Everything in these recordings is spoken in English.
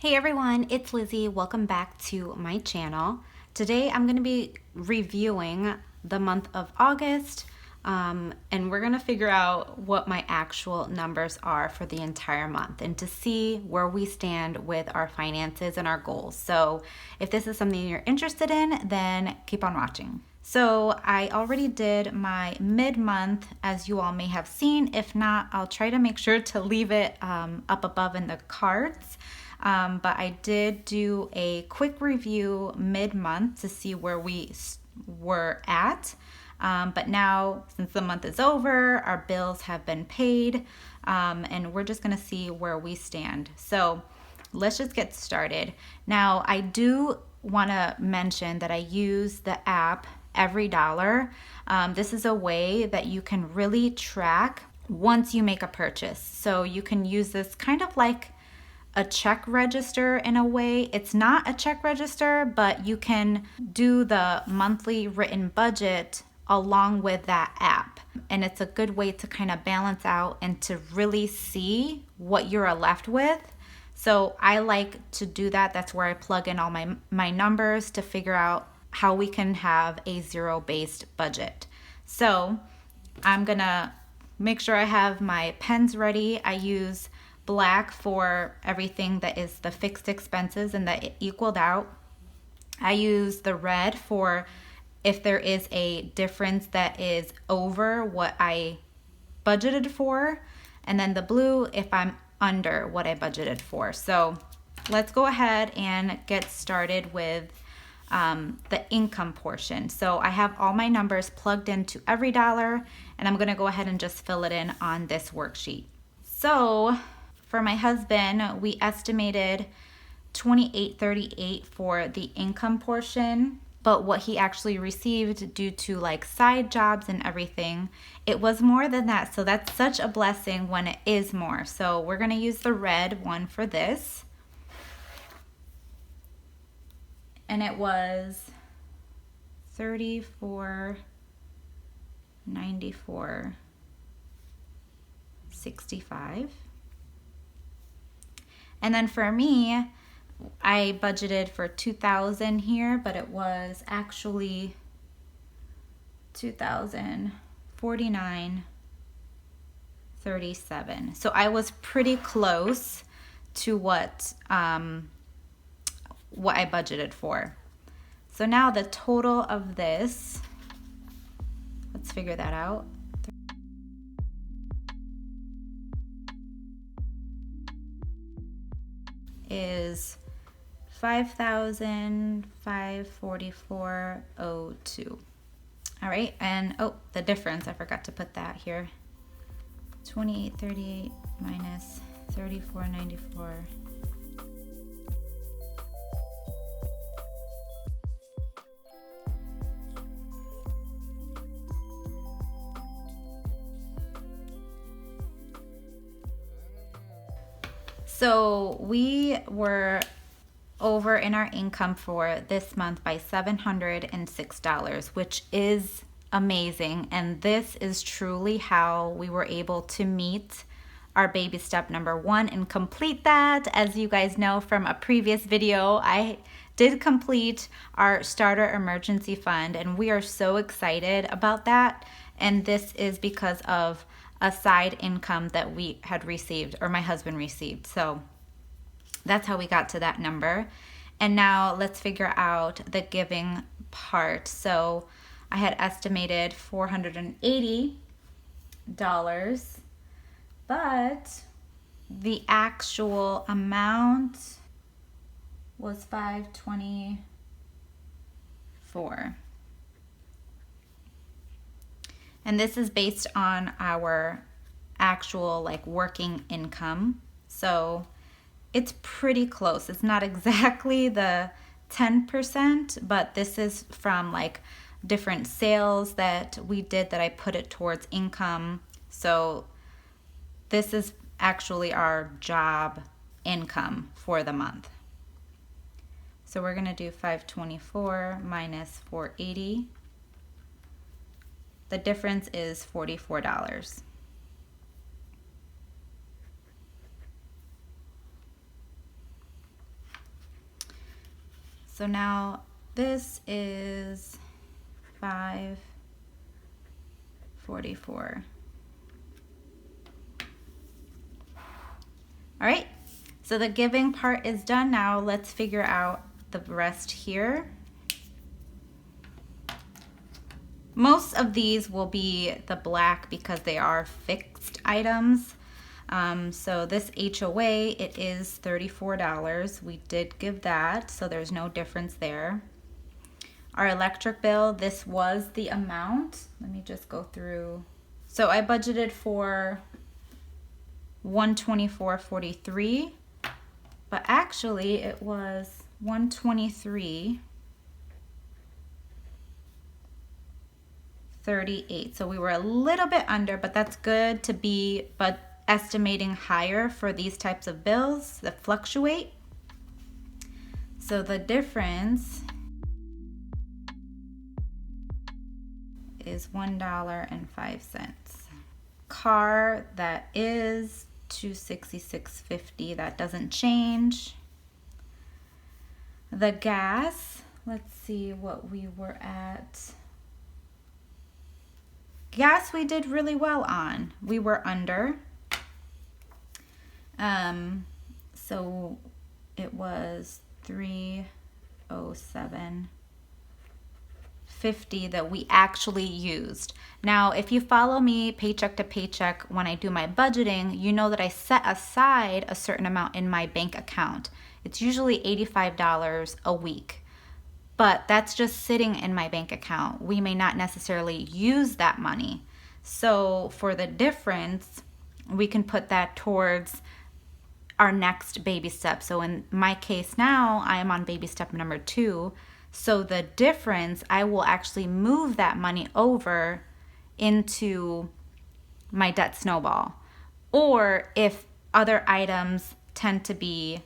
Hey everyone, it's Lizzie. Welcome back to my channel. Today I'm going to be reviewing the month of August and we're going to figure out what my actual numbers are for the entire month and to see where we stand with our finances and our goals. So if this is something you're interested in, then keep on watching. So I already did my mid-month, as you all may have seen. If not, I'll try to make sure to leave it up above in the cards. But I did do a quick review mid-month to see where we were at. But now, since the month is over, our bills have been paid, and we're just going to see where we stand. So let's just get started. Now, I do want to mention that I use the app Every Dollar. This is a way that you can really track once you make a purchase. So you can use this kind of like a check register in a way. It's not a check register, but you can do the monthly written budget along with that app. And it's a good way to kind of balance out and to really see what you're left with. So I like to do that. That's where I plug in all my numbers to figure out how we can have a zero-based budget. So I'm gonna make sure I have my pens ready. I use black for everything that is the fixed expenses and that it equaled out. I use the red for if there is a difference that is over what I budgeted for, and then the blue if I'm under what I budgeted for. So let's go ahead and get started with the income portion. So I have all my numbers plugged into Every Dollar, and I'm gonna go ahead and just fill it in on this worksheet. So for my husband, we estimated $28.38 for the income portion, but what he actually received due to like side jobs and everything, it was more than that. So that's such a blessing when it is more. So we're gonna use the red one for this. And it was $34.94.65. And then for me, I budgeted for $2,000 here, but it was actually $2,049.37. So I was pretty close to what I budgeted for. So now the total of this, let's figure that out. Is $5,544.02. All right, and oh, the difference, I forgot to put that here. 28.38 minus 34.94. So we were over in our income for this month by $706, which is amazing. And this is truly how we were able to meet our baby step number 1 and complete that. As you guys know from a previous video, I did complete our starter emergency fund, and we are so excited about that. And this is because of a side income that we had received, or my husband received. So that's how we got to that number. And now let's figure out the giving part. So I had estimated $480, but the actual amount was $524. And this is based on our actual like working income. So it's pretty close. It's not exactly the 10%, but this is from like different sales that we did that I put it towards income. So this is actually our job income for the month. So we're gonna do 524 minus 480. The difference is $44. So now this is $5.44. All right, so the giving part is done. Now let's figure out the rest here. Most of these will be the black because they are fixed items. So this HOA, it is $34. We did give that, so there's no difference there. Our electric bill, this was the amount. Let me just go through. So I budgeted for $124.43, but actually it was $123.38. So we were a little bit under, but that's good to be estimating higher for these types of bills that fluctuate. So the difference is $1.05. Car, that is $266.50. That doesn't change. The gas, let's see what we were at. Gas we did really well on. We were under. So it was $307.50 that we actually used. Now, if you follow me paycheck to paycheck when I do my budgeting, you know that I set aside a certain amount in my bank account. It's usually $85 a week, but that's just sitting in my bank account. We may not necessarily use that money. So for the difference, we can put that towards our next baby step. So in my case now, I am on baby step number 2. So the difference, I will actually move that money over into my debt snowball. Or if other items tend to be,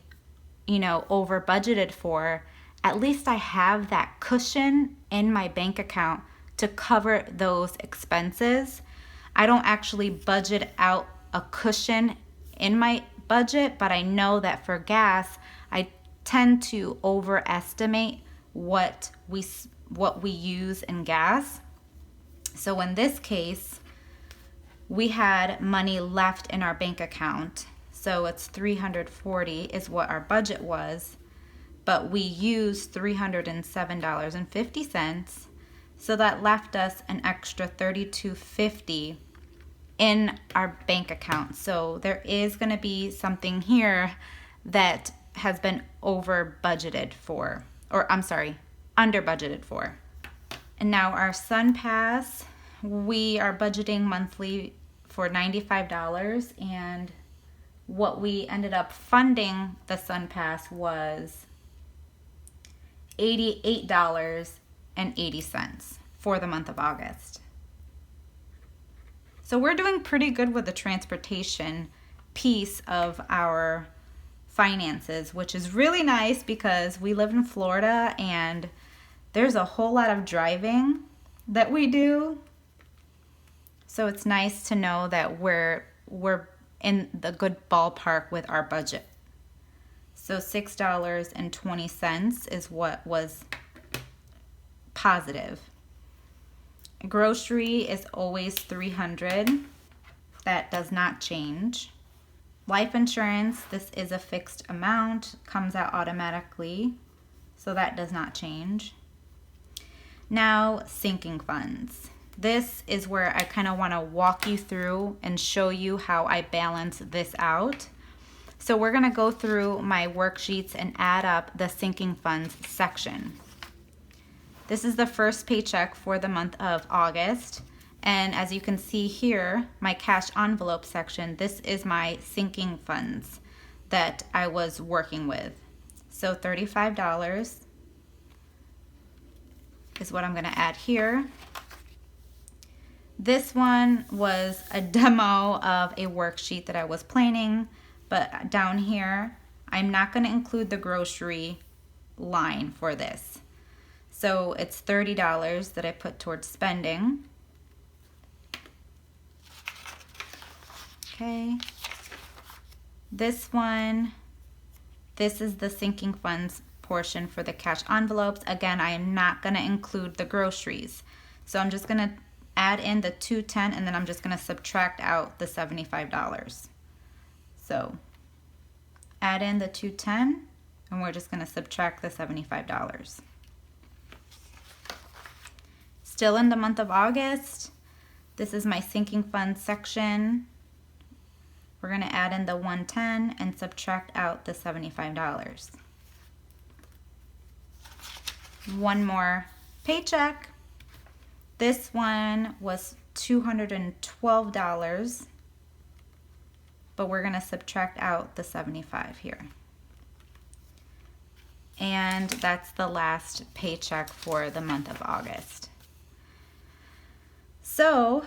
over budgeted for, at least I have that cushion in my bank account to cover those expenses. I don't actually budget out a cushion in my budget, but I know that for gas, I tend to overestimate what we use in gas. So in this case, we had money left in our bank account. So it's $340 is what our budget was, but we used $307.50. So that left us an extra $32.50 in our bank account. So there is going to be something here that has been over budgeted for, or I'm sorry, under budgeted for. And now our Sun Pass, we are budgeting monthly for $95, and what we ended up funding the Sun Pass was $88.80 for the month of August. So we're doing pretty good with the transportation piece of our finances, which is really nice because we live in Florida and there's a whole lot of driving that we do. So it's nice to know that we're in the good ballpark with our budget. So $6.20 is what was positive. Grocery is always $300. That does not change. Life insurance, this is a fixed amount, comes out automatically, so that does not change. Now, sinking funds. This is where I kind of want to walk you through and show you how I balance this out. So we're going to go through my worksheets and add up the sinking funds section. This is the first paycheck for the month of August. And as you can see here, my cash envelope section, this is my sinking funds that I was working with. So $35 is what I'm going to add here. This one was a demo of a worksheet that I was planning, but down here, I'm not going to include the grocery line for this. So it's $30 that I put towards spending. Okay. This one, this is the sinking funds portion for the cash envelopes. Again, I am not going to include the groceries. So I'm just going to add in the $210, and then I'm just going to subtract out the $75. So add in the $210, and we're just going to subtract the $75. Still in the month of August, this is my sinking funds section. We're going to add in the $110 and subtract out the $75. One more paycheck. This one was $212, but we're going to subtract out the $75 here. And that's the last paycheck for the month of August. So,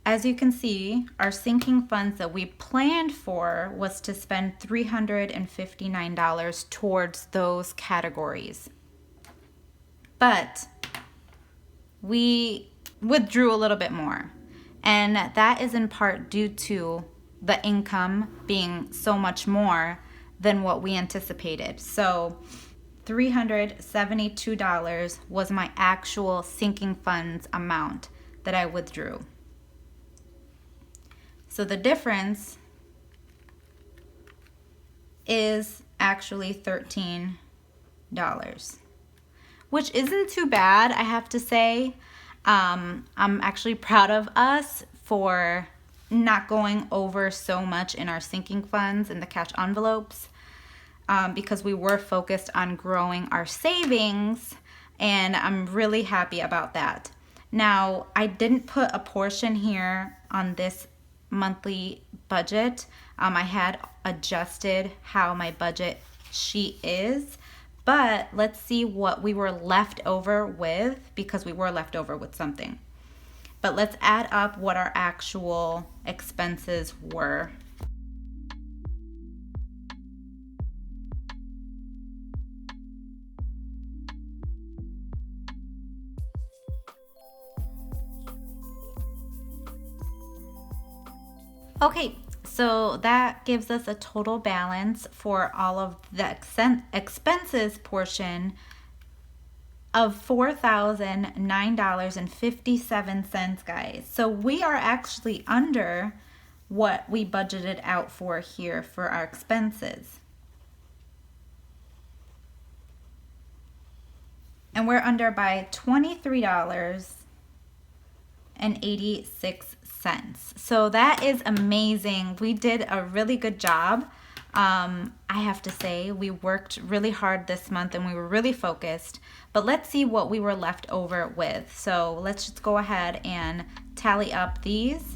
as you can see, our sinking funds that we planned for was to spend $359 towards those categories. But we withdrew a little bit more. And that is in part due to the income being so much more than what we anticipated. So $372 was my actual sinking funds amount that I withdrew. So the difference is actually $13, which isn't too bad, I have to say. I'm actually proud of us for not going over so much in our sinking funds and the cash envelopes, because we were focused on growing our savings, and I'm really happy about that. Now, I didn't put a portion here on this monthly budget. I had adjusted how my budget sheet is, but let's see what we were left over with, because we were left over with something. But let's add up what our actual expenses were. Okay, so that gives us a total balance for all of the expenses portion of $4,009.57, guys. So we are actually under what we budgeted out for here for our expenses. And we're under by $23.86. So that is amazing. We did a really good job. I have to say, we worked really hard this month and we were really focused. But let's see what we were left over with. So let's just go ahead and tally up these.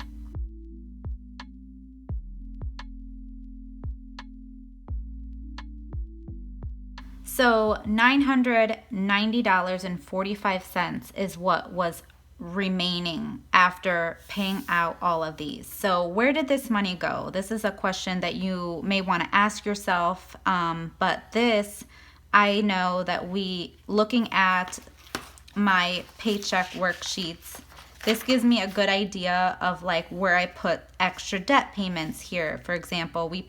So $990.45 is what was remaining after paying out all of these. So where did this money go? This is a question that you may want to ask yourself, but this, I know that looking at my paycheck worksheets, this gives me a good idea of like where I put extra debt payments here. For example, we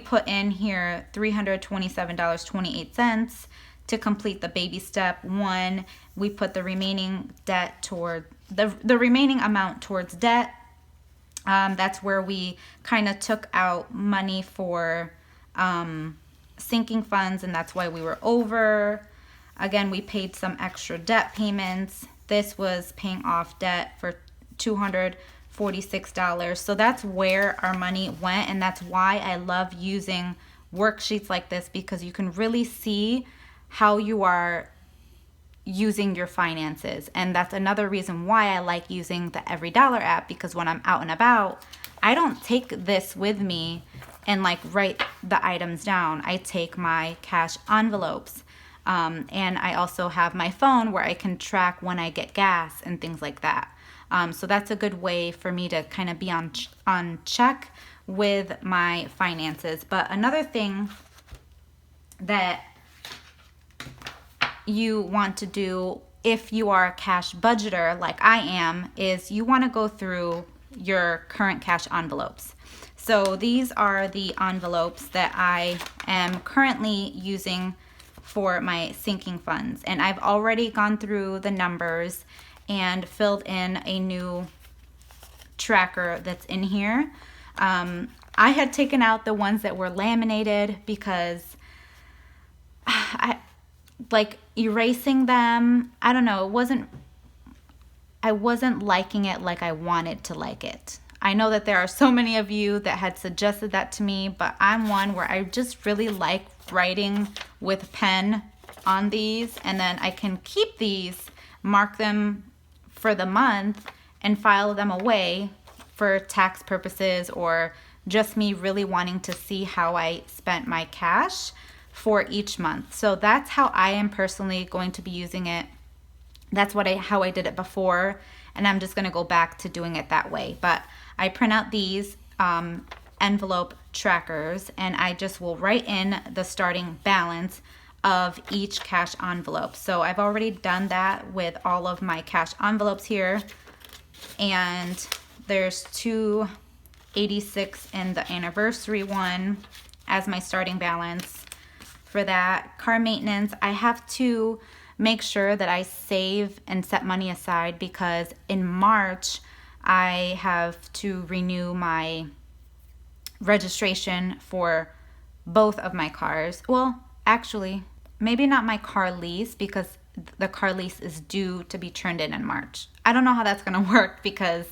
put in here $327.28 to complete the baby step 1. We put the remaining debt toward the remaining amount towards debt. That's where we kind of took out money for sinking funds, and that's why we were over. Again, we paid some extra debt payments. This was paying off debt for $246. So that's where our money went, and that's why I love using worksheets like this, because you can really see how you are using your finances. And that's another reason why I like using the Every Dollar app, because when I'm out and about, I don't take this with me and like write the items down. I take my cash envelopes, and I also have my phone where I can track when I get gas and things like that. So that's a good way for me to kind of be on check with my finances. But another thing that you want to do if you are a cash budgeter like I am is you want to go through your current cash envelopes. So these are the envelopes that I am currently using for my sinking funds. And I've already gone through the numbers and filled in a new tracker that's in here. I had taken out the ones that were laminated because I like erasing them. I don't know, I wasn't liking it like I wanted to like it. I know that there are so many of you that had suggested that to me, but I'm one where I just really like writing with pen on these, and then I can keep these, mark them for the month, and file them away for tax purposes or just me really wanting to see how I spent my cash for each month. So that's how I am personally going to be using it. That's how I did it before, and I'm just gonna go back to doing it that way. But I print out these envelope trackers, and I just will write in the starting balance of each cash envelope. So I've already done that with all of my cash envelopes here, and there's $286 in the anniversary one as my starting balance. For that car maintenance, I have to make sure that I save and set money aside because in March I have to renew my registration for both of my cars. Well, actually, maybe not my car lease because the car lease is due to be turned in March. I don't know how that's going to work because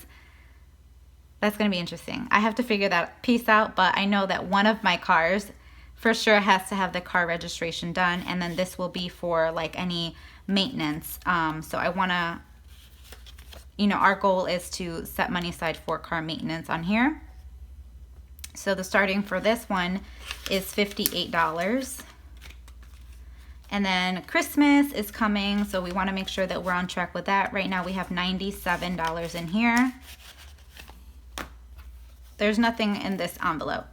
that's going to be interesting. I have to figure that piece out, but I know that one of my cars for sure has to have the car registration done, and then this will be for like any maintenance. So I want to, our goal is to set money aside for car maintenance on here. So the starting for this one is $58. And then Christmas is coming, so we want to make sure that we're on track with that. Right now we have $97 in here. There's nothing in this envelope,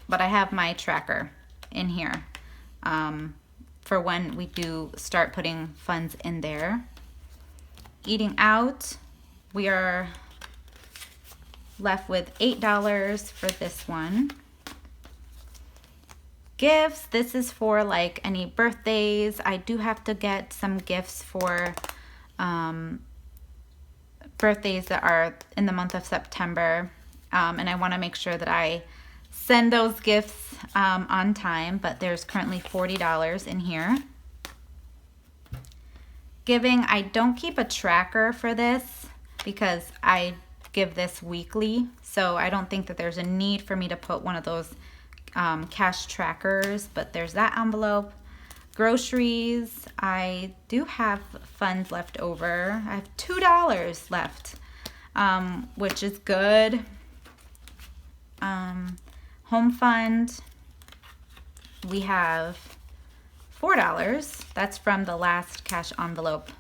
but I have my tracker in here for when we do start putting funds in there. Eating out, we are left with $8 for this one. Gifts, this is for like any birthdays. I do have to get some gifts for birthdays that are in the month of September, and I want to make sure that I send those gifts on time, but there's currently $40 in here. Giving, I don't keep a tracker for this because I give this weekly, so I don't think that there's a need for me to put one of those cash trackers, but there's that envelope. Groceries, I do have funds left over. I have $2 left, which is good. Home fund, we have $4. That's from the last cash envelope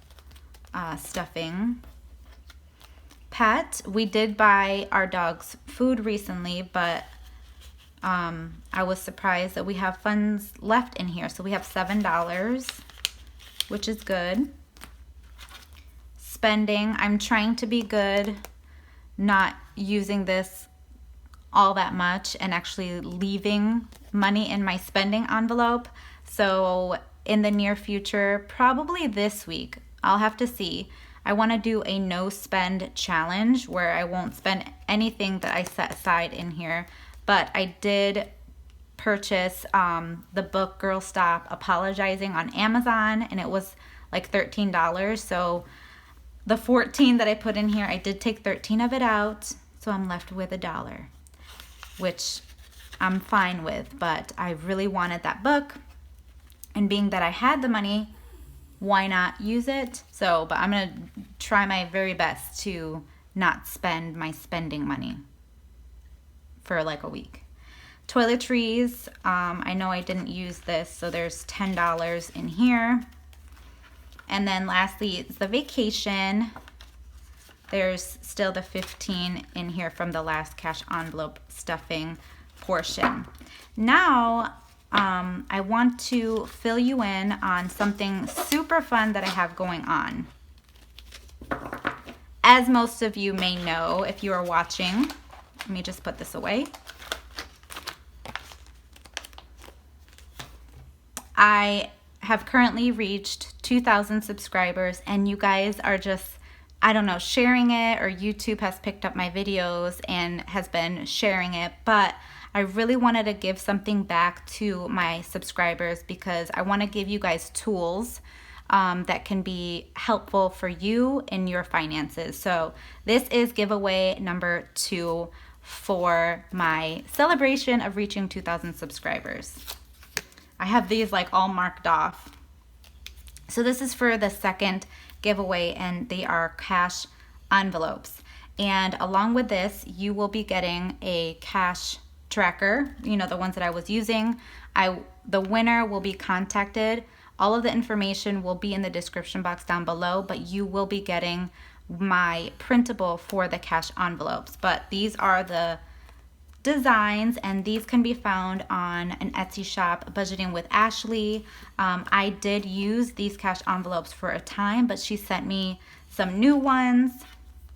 stuffing. Pet, we did buy our dog's food recently, but I was surprised that we have funds left in here. So we have $7, which is good. Spending, I'm trying to be good, not using this all that much and actually leaving money in my spending envelope. So in the near future, probably this week, I'll have to see. I want to do a no spend challenge where I won't spend anything that I set aside in here. But I did purchase the book Girl Stop Apologizing on Amazon, and it was like $13. So the 14 that I put in here, I did take 13 of it out, so I'm left with $1, which I'm fine with, but I really wanted that book, and being that I had the money, why not use it? So, but I'm gonna try my very best to not spend my spending money for like a week. Toiletries, I know I didn't use this, so there's $10 in here. And then lastly, it's the vacation. There's still the 15 in here from the last cash envelope stuffing portion. Now, I want to fill you in on something super fun that I have going on. As most of you may know, if you are watching, Let me just put this away. I have currently reached 2,000 subscribers, and you guys are just, I don't know, sharing it, or YouTube has picked up my videos and has been sharing it, but I really wanted to give something back to my subscribers because I want to give you guys tools that can be helpful for you in your finances. So this is giveaway number 2 for my celebration of reaching 2,000 subscribers. I have these like all marked off. So this is for the second giveaway, and they are cash envelopes. And along with this, you will be getting a cash tracker, you know, the ones that I was using. The winner will be contacted. All of the information will be in the description box down below, but you will be getting my printable for the cash envelopes. But these are the designs, and these can be found on an Etsy shop, Budgeting with Ashley. I did use these cash envelopes for a time, but she sent me some new ones.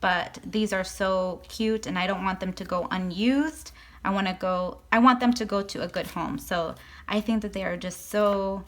But these are so cute, and I don't want them to go unused. I want them to go to a good home. So I think that they are just so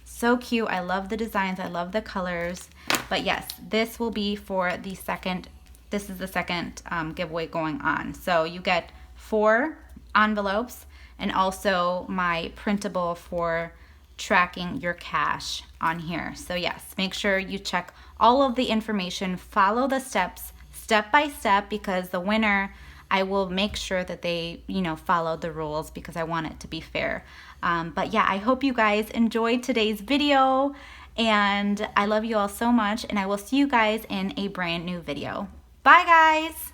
so cute. I love the designs. I love the colors. But yes, this will be for the second. This is the second giveaway going on. So you get 4 envelopes and also my printable for tracking your cash on here. So yes, make sure you check all of the information, follow the steps step by step, because the winner, I will make sure that they, you know, follow the rules because I want it to be fair. But yeah, I hope you guys enjoyed today's video, and I love you all so much, and I will see you guys in a brand new video. Bye guys!